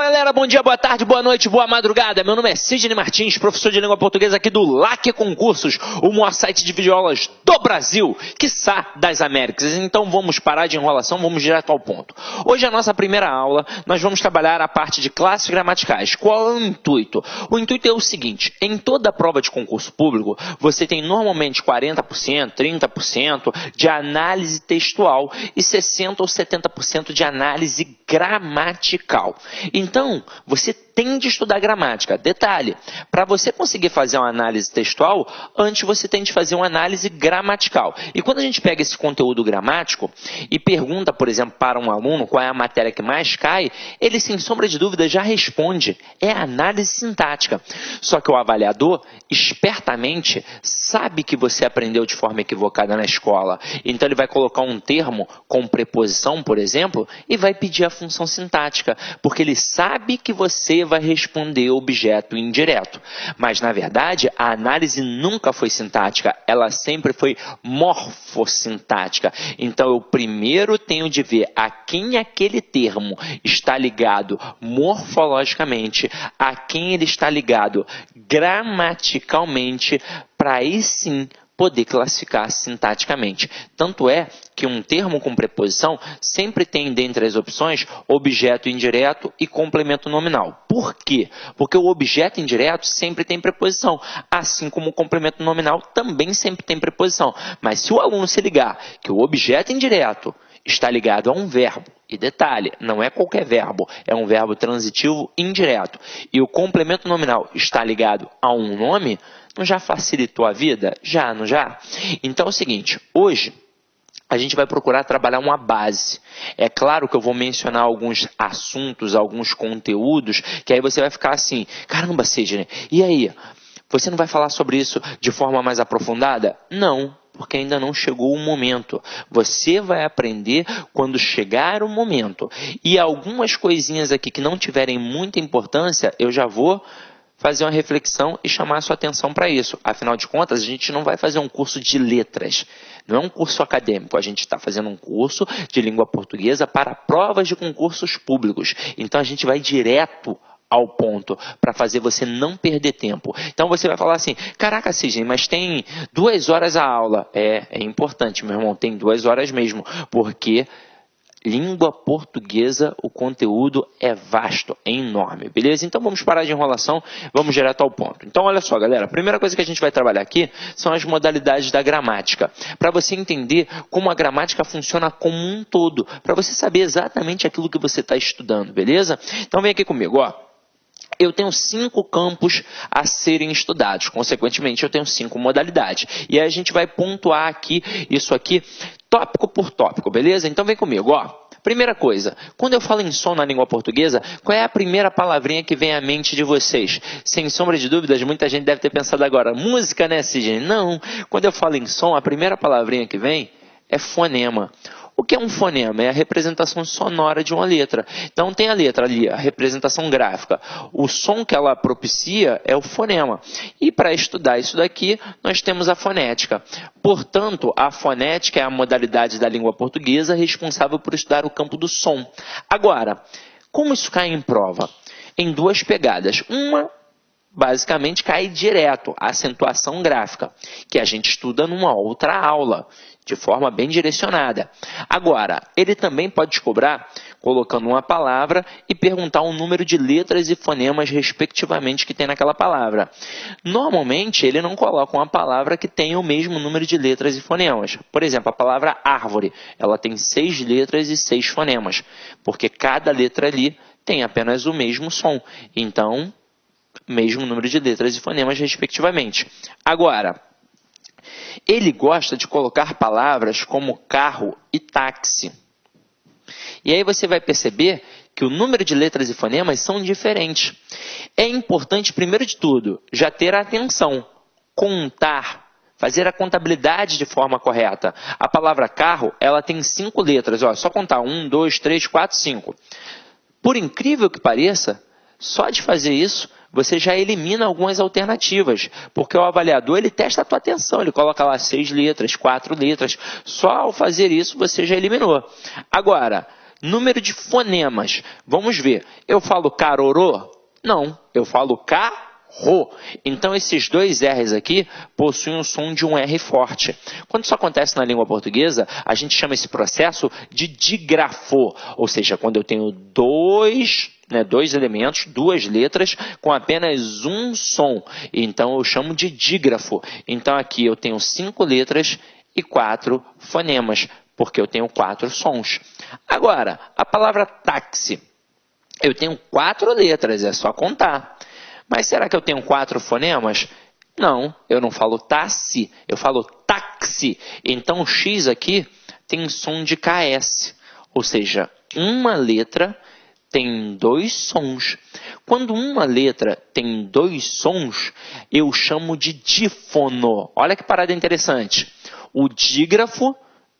Galera, bom dia, boa tarde, boa noite, boa madrugada. Meu nome é Sidney Martins, professor de língua portuguesa aqui do LAC Concursos, o maior site de videoaulas do Brasil, quiçá das Américas. Então vamos parar de enrolação, vamos direto ao ponto. Hoje, a nossa primeira aula, nós vamos trabalhar a parte de classes gramaticais. Qual é o intuito? O intuito é o seguinte: em toda prova de concurso público, você tem normalmente 40%, 30% de análise textual e 60% ou 70% de análise gramatical. Então, você tem de estudar gramática. Detalhe, para você conseguir fazer uma análise textual, antes você tem de fazer uma análise gramatical. E quando a gente pega esse conteúdo gramático e pergunta, por exemplo, para um aluno qual é a matéria que mais cai, ele, sem sombra de dúvida, já responde: é a análise sintática. Só que o avaliador, espertamente, sabe que você aprendeu de forma equivocada na escola. Então, ele vai colocar um termo com preposição, por exemplo, e vai pedir a função sintática, porque ele sabe que você vai responder objeto indireto. Mas, na verdade, a análise nunca foi sintática, ela sempre foi morfossintática. Então, eu primeiro tenho de ver a quem aquele termo está ligado morfologicamente, a quem ele está ligado gramaticalmente, para aí sim poder classificar sintaticamente. Tanto é que um termo com preposição sempre tem, dentre as opções, objeto indireto e complemento nominal. Por quê? Porque o objeto indireto sempre tem preposição, assim como o complemento nominal também sempre tem preposição. Mas se o aluno se ligar que o objeto indireto está ligado a um verbo, e detalhe, não é qualquer verbo, é um verbo transitivo indireto, e o complemento nominal está ligado a um nome, não já facilitou a vida? Já, não já? Então é o seguinte, hoje a gente vai procurar trabalhar uma base. É claro que eu vou mencionar alguns assuntos, alguns conteúdos, que aí você vai ficar assim: caramba, Sidney, e aí? Você não vai falar sobre isso de forma mais aprofundada? Não, porque ainda não chegou o momento. Você vai aprender quando chegar o momento. E algumas coisinhas aqui que não tiverem muita importância, eu já vou fazer uma reflexão e chamar a sua atenção para isso. Afinal de contas, a gente não vai fazer um curso de letras. Não é um curso acadêmico. A gente está fazendo um curso de língua portuguesa para provas de concursos públicos. Então, a gente vai direto ao ponto, para fazer você não perder tempo. Então você vai falar assim: caraca, Sidney, mas tem 2 horas a aula. É importante, meu irmão, tem 2 horas mesmo, porque língua portuguesa, o conteúdo é vasto, é enorme, beleza? Então vamos parar de enrolação, vamos direto ao ponto. Então olha só, galera, a primeira coisa que a gente vai trabalhar aqui são as modalidades da gramática, para você entender como a gramática funciona como um todo, para você saber exatamente aquilo que você está estudando, beleza? Então vem aqui comigo, ó. Eu tenho 5 campos a serem estudados, consequentemente eu tenho 5 modalidades. E aí a gente vai pontuar aqui, isso aqui, tópico por tópico, beleza? Então vem comigo, ó. Primeira coisa, quando eu falo em som na língua portuguesa, qual é a primeira palavrinha que vem à mente de vocês? Sem sombra de dúvidas, muita gente deve ter pensado agora: música, né, Sidney? Não, quando eu falo em som, a primeira palavrinha que vem é fonema. O que é um fonema? É a representação sonora de uma letra. Então tem a letra ali, a representação gráfica. O som que ela propicia é o fonema. E para estudar isso daqui, nós temos a fonética. Portanto, a fonética é a modalidade da língua portuguesa responsável por estudar o campo do som. Agora, como isso cai em prova? Em 2 pegadas. Uma, basicamente, cai direto, a acentuação gráfica, que a gente estuda numa outra aula, de forma bem direcionada. Agora, ele também pode te cobrar colocando uma palavra e perguntar o número de letras e fonemas, respectivamente, que tem naquela palavra. Normalmente, ele não coloca uma palavra que tenha o mesmo número de letras e fonemas. Por exemplo, a palavra árvore, ela tem 6 letras e 6 fonemas, porque cada letra ali tem apenas o mesmo som. Então, mesmo número de letras e fonemas, respectivamente. Agora, ele gosta de colocar palavras como carro e táxi. E aí você vai perceber que o número de letras e fonemas são diferentes. É importante, primeiro de tudo, já ter atenção, contar, fazer a contabilidade de forma correta. A palavra carro, ela tem 5 letras, ó, só contar 1, 2, 3, 4, 5. Por incrível que pareça, só de fazer isso, você já elimina algumas alternativas, porque o avaliador ele testa a tua atenção, ele coloca lá 6 letras, 4 letras, só ao fazer isso você já eliminou. Agora, Número de fonemas. Vamos ver. Eu falo carorô? Não, eu falo carro. Então, esses dois R's aqui possuem o som de um R forte. Quando isso acontece na língua portuguesa, a gente chama esse processo de dígrafo. Ou seja, quando eu tenho dois elementos, duas letras, com apenas um som. Então, eu chamo de dígrafo. Então, aqui eu tenho 5 letras e 4 fonemas, porque eu tenho 4 sons. Agora, a palavra táxi. Eu tenho 4 letras, é só contar. Mas será que eu tenho 4 fonemas? Não, eu não falo táxi, eu falo táxi. Então, o X aqui tem som de KS. Ou seja, uma letra tem 2 sons. Quando uma letra tem 2 sons, eu chamo de dífono. Olha que parada interessante. O dígrafo,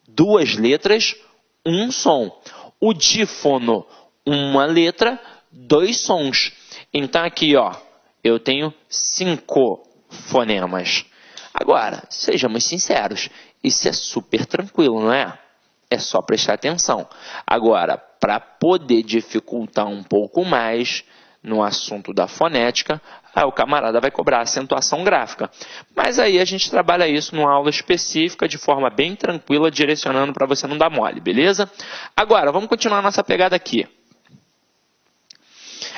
2 letras, 1 som. O dífono, uma letra, 2 sons. Então, aqui, ó, eu tenho 5 fonemas. Agora, sejamos sinceros, isso é super tranquilo, não é? É só prestar atenção. Agora, para poder dificultar um pouco mais no assunto da fonética, o camarada vai cobrar acentuação gráfica. Mas aí a gente trabalha isso numa aula específica, de forma bem tranquila, direcionando para você não dar mole, beleza? Agora, vamos continuar a nossa pegada aqui.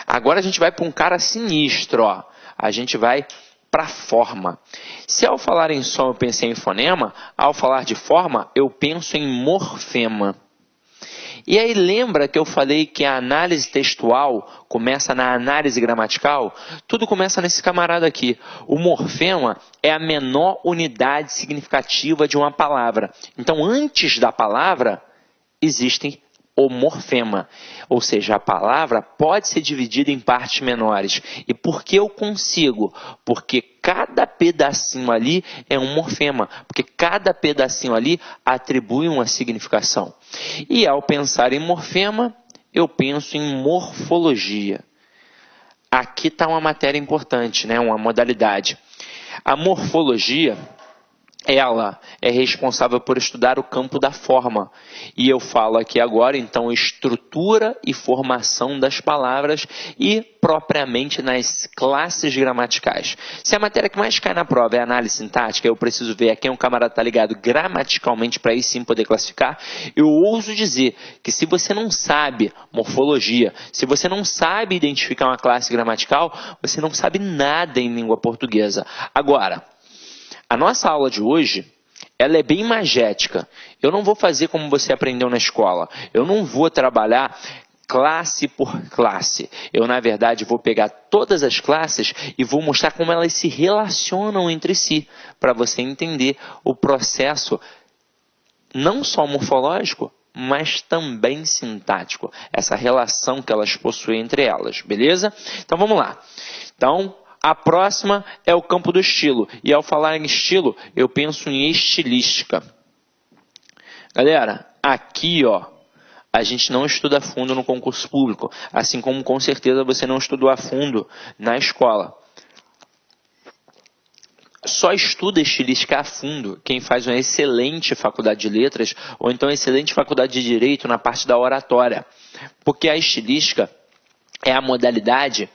Agora a gente vai para um cara sinistro, ó. A gente vai para a forma. Se ao falar em som eu pensei em fonema, ao falar de forma eu penso em morfema. E aí lembra que eu falei que a análise textual começa na análise gramatical? Tudo começa nesse camarada aqui. O morfema é a menor unidade significativa de uma palavra. Então, antes da palavra, existem o morfema, ou seja, a palavra pode ser dividida em partes menores. E por que eu consigo? Porque cada pedacinho ali é um morfema, porque cada pedacinho ali atribui uma significação. E ao pensar em morfema, eu penso em morfologia. Aqui está uma matéria importante, né? Uma modalidade. A morfologia, ela é responsável por estudar o campo da forma. E eu falo aqui agora, então, estrutura e formação das palavras e propriamente nas classes gramaticais. Se a matéria que mais cai na prova é análise sintática, eu preciso ver a quem um camarada está ligado gramaticalmente para aí sim poder classificar. Eu ouso dizer que se você não sabe morfologia, se você não sabe identificar uma classe gramatical, você não sabe nada em língua portuguesa. Agora, a nossa aula de hoje, ela é bem magética. Eu não vou fazer como você aprendeu na escola. Eu não vou trabalhar classe por classe. Eu, na verdade, vou pegar todas as classes e vou mostrar como elas se relacionam entre si, para você entender o processo não só morfológico, mas também sintático. Essa relação que elas possuem entre elas, beleza? Então, vamos lá. Então, a próxima é o campo do estilo. E ao falar em estilo, eu penso em estilística. Galera, aqui, ó, a gente não estuda a fundo no concurso público. Assim como, com certeza, você não estudou a fundo na escola. Só estuda estilística a fundo quem faz uma excelente faculdade de letras ou então excelente faculdade de direito na parte da oratória. Porque a estilística é a modalidade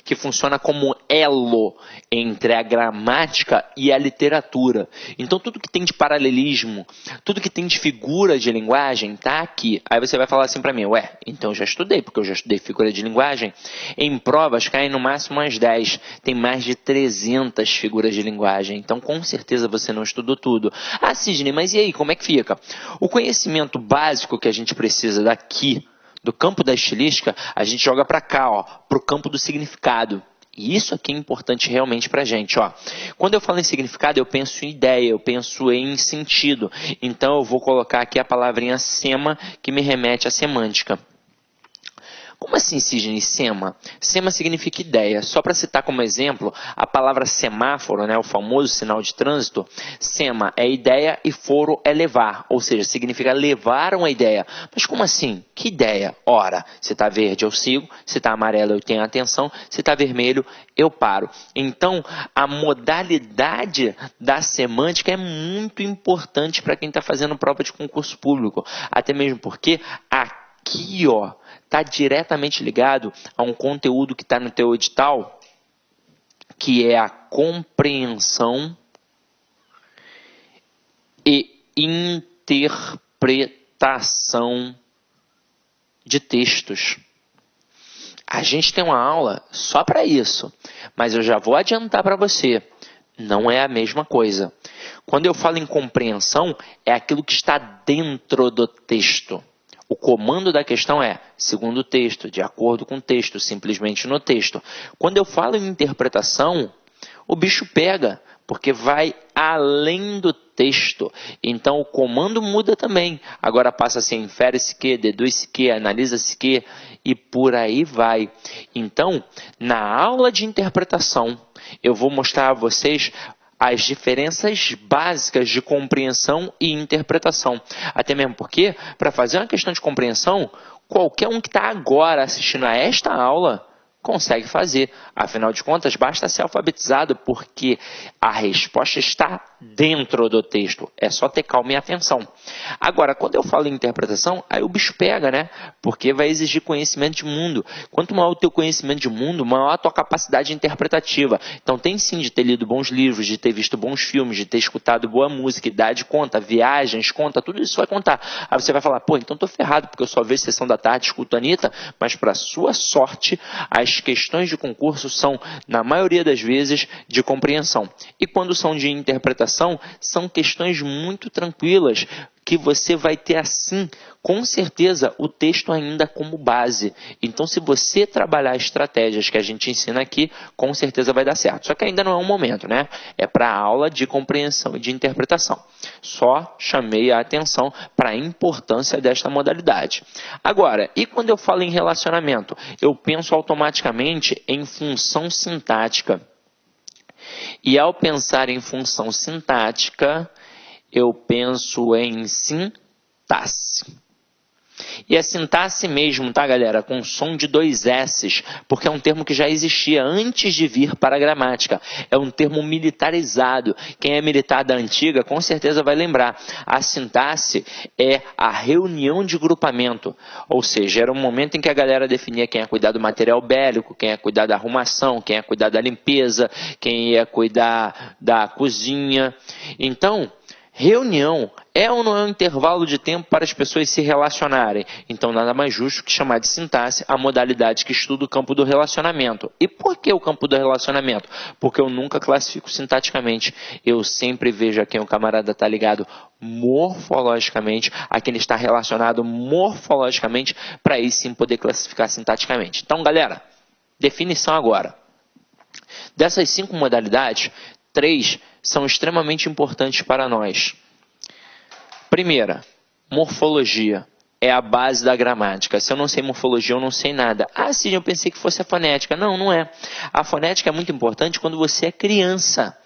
que funciona como elo entre a gramática e a literatura. Então, tudo que tem de paralelismo, tudo que tem de figura de linguagem, está aqui. Aí você vai falar assim para mim, ué, então eu já estudei, porque eu já estudei figura de linguagem. Em provas, caem no máximo umas 10. Tem mais de 300 figuras de linguagem. Então, com certeza, você não estudou tudo. Ah, Sidney, mas e aí, como é que fica? O conhecimento básico que a gente precisa daqui, do campo da estilística, a gente joga para cá, ó, para o campo do significado. E isso aqui é importante realmente para a gente. Ó. Quando eu falo em significado, eu penso em ideia, eu penso em sentido. Então, eu vou colocar aqui a palavrinha sema, que me remete à semântica. Como assim, Sidney, sema? Sema significa ideia. Só para citar como exemplo, a palavra semáforo, né, o famoso sinal de trânsito, sema é ideia e foro é levar, ou seja, significa levar uma ideia. Mas como assim? Que ideia? Ora, se está verde eu sigo, se está amarelo eu tenho atenção, se está vermelho eu paro. Então, a modalidade da semântica é muito importante para quem está fazendo prova de concurso público, até mesmo porque aqui aqui, ó, está diretamente ligado a um conteúdo que está no teu edital, que é a compreensão e interpretação de textos. A gente tem uma aula só para isso, mas eu já vou adiantar para você, não é a mesma coisa. Quando eu falo em compreensão, é aquilo que está dentro do texto. O comando da questão é, segundo o texto, de acordo com o texto, simplesmente no texto. Quando eu falo em interpretação, o bicho pega, porque vai além do texto. Então o comando muda também. Agora passa a ser infere-se que, deduz-se que, analisa-se que e por aí vai. Então, na aula de interpretação, eu vou mostrar a vocês as diferenças básicas de compreensão e interpretação. Até mesmo porque, para fazer uma questão de compreensão, qualquer um que está agora assistindo a esta aula consegue fazer. Afinal de contas, basta ser alfabetizado, porque a resposta está dentro do texto. É só ter calma e atenção. Agora, quando eu falo em interpretação, aí o bicho pega, né? Porque vai exigir conhecimento de mundo. Quanto maior o teu conhecimento de mundo, maior a tua capacidade interpretativa. Então tem sim de ter lido bons livros, de ter visto bons filmes, de ter escutado boa música, idade conta, viagens conta, tudo isso vai contar. Aí você vai falar, pô, então tô ferrado, porque eu só vejo Sessão da Tarde, escuto a Anitta, mas para sua sorte, as questões de concurso são, na maioria das vezes, de compreensão. E quando são de interpretação, são questões muito tranquilas, que você vai ter assim, com certeza, o texto ainda como base. Então, se você trabalhar estratégias que a gente ensina aqui, com certeza vai dar certo. Só que ainda não é um momento, né? É para a aula de compreensão e de interpretação. Só chamei a atenção para a importância desta modalidade. Agora, e quando eu falo em relacionamento? Eu penso automaticamente em função sintática. E ao pensar em função sintática, eu penso em sintaxe. E a sintaxe mesmo, tá, galera? Com som de 2 S's, porque é um termo que já existia antes de vir para a gramática. É um termo militarizado. Quem é militar da antiga, com certeza vai lembrar. A sintaxe é a reunião de grupamento. Ou seja, era um momento em que a galera definia quem ia cuidar do material bélico, quem ia cuidar da arrumação, quem ia cuidar da limpeza, quem ia cuidar da cozinha. Então, reunião é ou não é um intervalo de tempo para as pessoas se relacionarem? Então, nada mais justo que chamar de sintaxe a modalidade que estuda o campo do relacionamento. E por que o campo do relacionamento? Porque eu nunca classifico sintaticamente. Eu sempre vejo a quem o camarada está ligado morfologicamente, a quem ele está relacionado morfologicamente, para aí sim poder classificar sintaticamente. Então, galera, definição agora. Dessas 5 modalidades, 3 são extremamente importantes para nós. Primeira, morfologia. É a base da gramática. Se eu não sei morfologia, eu não sei nada. Ah, sim, eu pensei que fosse a fonética. Não, não é. A fonética é muito importante quando você é criança,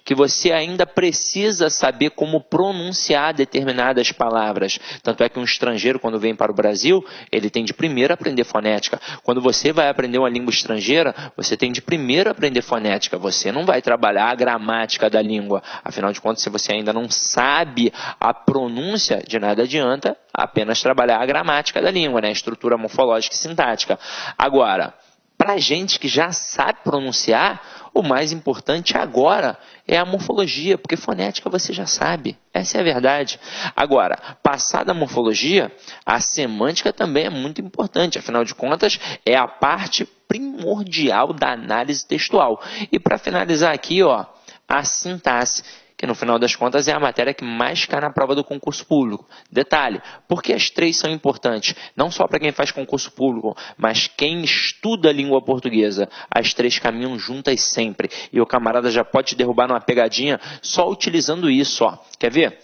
que você ainda precisa saber como pronunciar determinadas palavras. Tanto é que um estrangeiro, quando vem para o Brasil, ele tem de primeiro aprender fonética. Quando você vai aprender uma língua estrangeira, você tem de primeiro aprender fonética. Você não vai trabalhar a gramática da língua. Afinal de contas, se você ainda não sabe a pronúncia, de nada adianta apenas trabalhar a gramática da língua, né? A estrutura morfológica e sintática. Agora, para gente que já sabe pronunciar, o mais importante agora é a morfologia, porque fonética você já sabe. Essa é a verdade. Agora, passada a morfologia, a semântica também é muito importante. Afinal de contas, é a parte primordial da análise textual. E para finalizar aqui, ó, a sintaxe, que no final das contas é a matéria que mais cai na prova do concurso público. Detalhe, porque as 3 são importantes, não só para quem faz concurso público, mas quem estuda a língua portuguesa. As 3 caminham juntas sempre. E o camarada já pode derrubar numa pegadinha só utilizando isso, ó. Quer ver?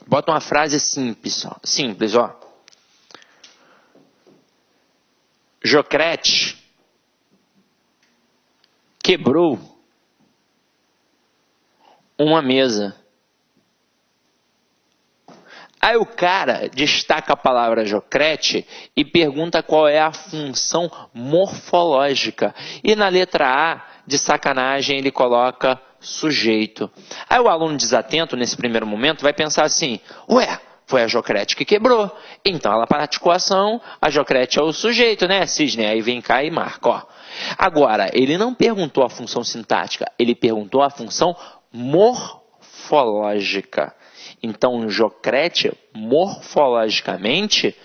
Bota uma frase simples, ó. Jocrete quebrou uma mesa. Aí o cara destaca a palavra Jocrete e pergunta qual é a função morfológica. E na letra A, de sacanagem, ele coloca sujeito. Aí o aluno desatento, nesse primeiro momento, vai pensar assim, ué, Foi a Jocrete que quebrou. Então ela praticou a ação, a Jocrete é o sujeito, né, Cisne? Aí vem cá e marca, ó. Agora, ele não perguntou a função sintática, ele perguntou a função morfológica. Então, Jocrete, morfologicamente,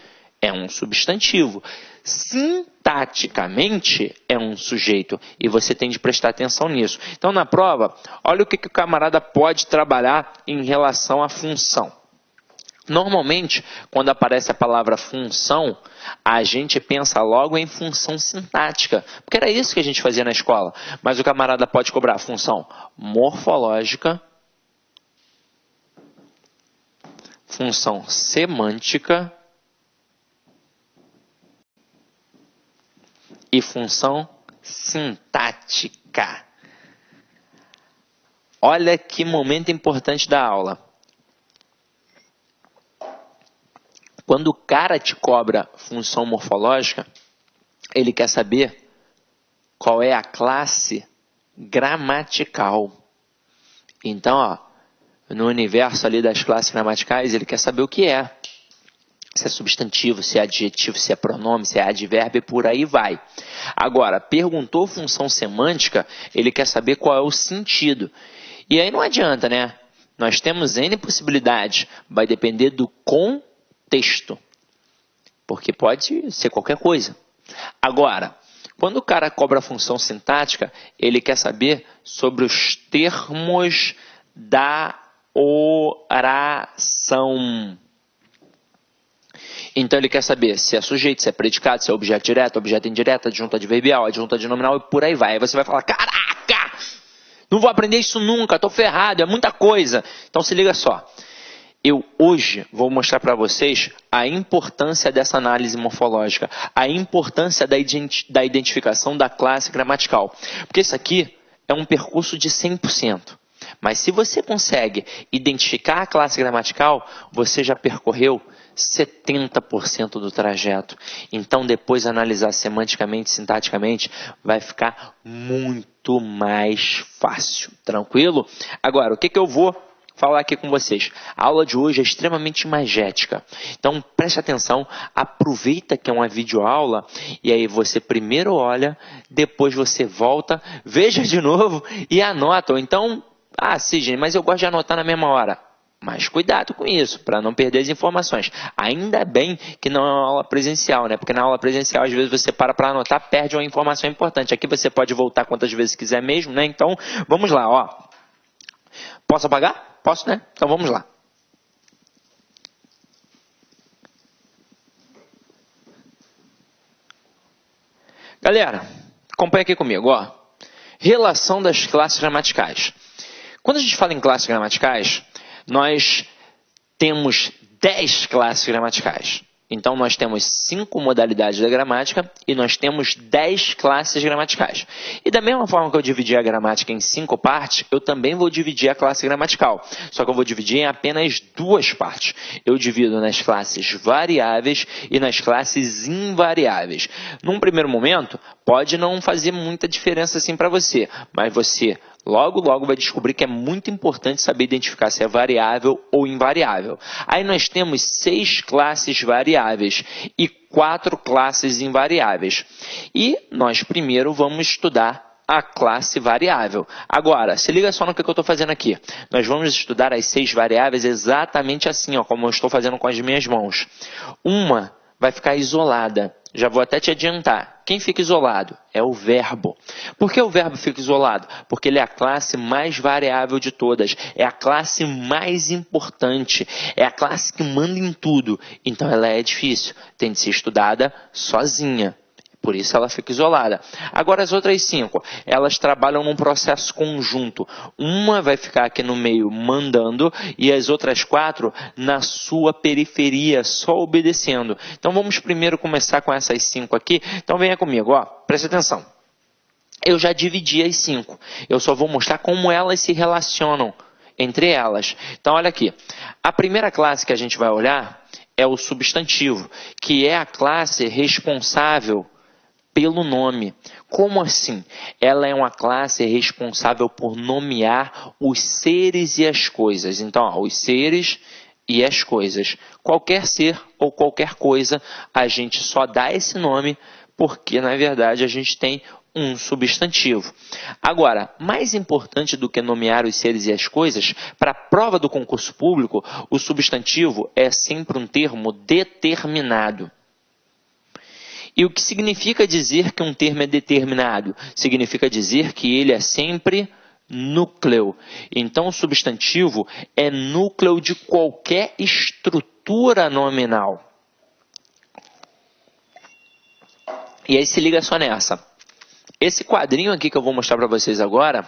é um substantivo. Sintaticamente, é um sujeito. E você tem de prestar atenção nisso. Então, na prova, olha o que o camarada pode trabalhar em relação à função. Normalmente, quando aparece a palavra função, a gente pensa logo em função sintática, porque era isso que a gente fazia na escola. Mas o camarada pode cobrar função morfológica, função semântica e função sintática. Olha que momento importante da aula. Quando o cara te cobra função morfológica, ele quer saber qual é a classe gramatical. Então, ó, no universo ali das classes gramaticais, ele quer saber o que é. Se é substantivo, se é adjetivo, se é pronome, se é advérbio e por aí vai. Agora, perguntou função semântica, ele quer saber qual é o sentido. E aí não adianta, né? Nós temos N possibilidades, vai depender do contexto, porque pode ser qualquer coisa. Agora, quando o cara cobra a função sintática, ele quer saber sobre os termos da oração. Então ele quer saber se é sujeito, se é predicado, se é objeto direto, objeto indireto, adjunto adverbial, adjunto adnominal e por aí vai. Aí você vai falar, caraca, não vou aprender isso nunca, estou ferrado, é muita coisa. Então se liga só. Eu hoje vou mostrar para vocês a importância dessa análise morfológica, a importância da identificação da classe gramatical. Porque isso aqui é um percurso de 100%. Mas se você consegue identificar a classe gramatical, você já percorreu 70% do trajeto. Então, depois analisar semanticamente, sintaticamente, vai ficar muito mais fácil. Tranquilo? Agora, o que eu vou falar aqui com vocês? A aula de hoje é extremamente imagética. Então, preste atenção, aproveita que é uma videoaula e aí você primeiro olha, depois você volta, veja de novo e anota. Ou então, Cisne, mas eu gosto de anotar na mesma hora. Mas cuidado com isso, para não perder as informações. Ainda bem que não é uma aula presencial, né? Porque na aula presencial, às vezes, você para anotar, perde uma informação importante. Aqui você pode voltar quantas vezes quiser mesmo, né? Então, vamos lá, ó. Posso apagar? Posso, né? Então vamos lá. Galera, acompanha aqui comigo, ó. Relação das classes gramaticais. Quando a gente fala em classes gramaticais, nós temos 10 classes gramaticais. Então, nós temos 5 modalidades da gramática e nós temos 10 classes gramaticais. E da mesma forma que eu dividi a gramática em 5 partes, eu também vou dividir a classe gramatical. Só que eu vou dividir em apenas 2 partes. Eu divido nas classes variáveis e nas classes invariáveis. Num primeiro momento, pode não fazer muita diferença assim para você, mas você logo vai descobrir que é muito importante saber identificar se é variável ou invariável. Aí nós temos 6 classes variáveis e 4 classes invariáveis. E nós primeiro vamos estudar a classe variável. Agora, se liga só no que eu estou fazendo aqui. Nós vamos estudar as 6 variáveis exatamente assim, ó, como eu estou fazendo com as minhas mãos. Uma vai ficar isolada. Já vou até te adiantar. Quem fica isolado? É o verbo. Por que o verbo fica isolado? Porque ele é a classe mais variável de todas. É a classe mais importante. É a classe que manda em tudo. Então ela é difícil. Tem de ser estudada sozinha. Por isso ela fica isolada. Agora as outras 5, elas trabalham num processo conjunto. Uma vai ficar aqui no meio mandando e as outras 4 na sua periferia, só obedecendo. Então vamos primeiro começar com essas 5 aqui. Então venha comigo, ó, presta atenção. Eu já dividi as 5. Eu só vou mostrar como elas se relacionam entre elas. Então olha aqui. A primeira classe que a gente vai olhar é o substantivo, que é a classe responsável pelo nome. Como assim? Ela é uma classe responsável por nomear os seres e as coisas. Então, ó, os seres e as coisas. Qualquer ser ou qualquer coisa, a gente só dá esse nome porque, na verdade, a gente tem um substantivo. Agora, mais importante do que nomear os seres e as coisas, para a prova do concurso público, o substantivo é sempre um termo determinado. E o que significa dizer que um termo é determinado? Significa dizer que ele é sempre núcleo. Então, o substantivo é núcleo de qualquer estrutura nominal. E aí se liga só nessa. Esse quadrinho aqui que eu vou mostrar para vocês agora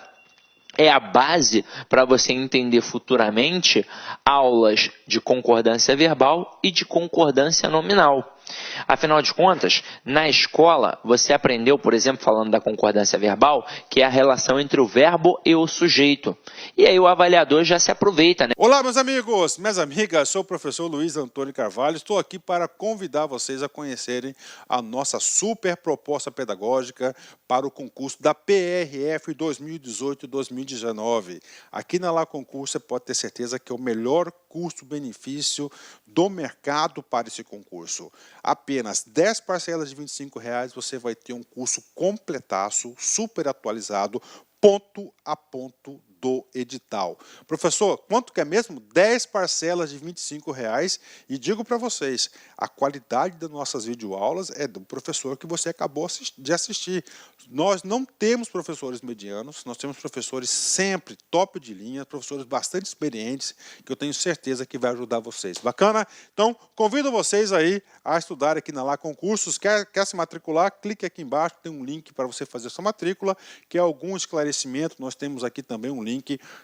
é a base para você entender futuramente aulas de concordância verbal e de concordância nominal. Afinal de contas, na escola, você aprendeu, por exemplo, falando da concordância verbal, que é a relação entre o verbo e o sujeito. E aí o avaliador já se aproveita, né? Olá, meus amigos, minhas amigas, sou o professor Luiz Antônio Carvalho. Estou aqui para convidar vocês a conhecerem a nossa super proposta pedagógica para o concurso da PRF 2018-2019. Aqui na Lá Concurso, você pode ter certeza que é o melhor custo-benefício do mercado para esse concurso. Apenas 10 parcelas de R$25 você vai ter um curso completaço, super atualizado, ponto a ponto do edital. Professor, quanto que é mesmo? 10 parcelas de R$25 e digo para vocês, a qualidade das nossas videoaulas é do professor que você acabou de assistir. Nós não temos professores medianos, nós temos professores sempre top de linha, professores bastante experientes, que eu tenho certeza que vai ajudar vocês. Bacana? Então, convido vocês aí a estudar aqui na Lá Concursos. Quer se matricular? Clique aqui embaixo, tem um link para você fazer sua matrícula, que é algum esclarecimento. Nós temos aqui também um link,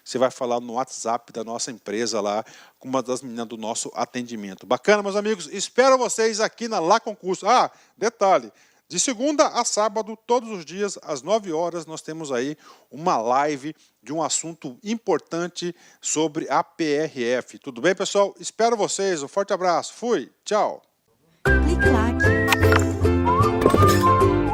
você vai falar no WhatsApp da nossa empresa lá, com uma das meninas do nosso atendimento. Bacana, meus amigos? Espero vocês aqui na Lá Concurso. Ah, detalhe, de segunda a sábado, todos os dias, às 9 horas, nós temos aí uma live de um assunto importante sobre a PRF. Tudo bem, pessoal? Espero vocês. Um forte abraço. Fui. Tchau. Clique lá.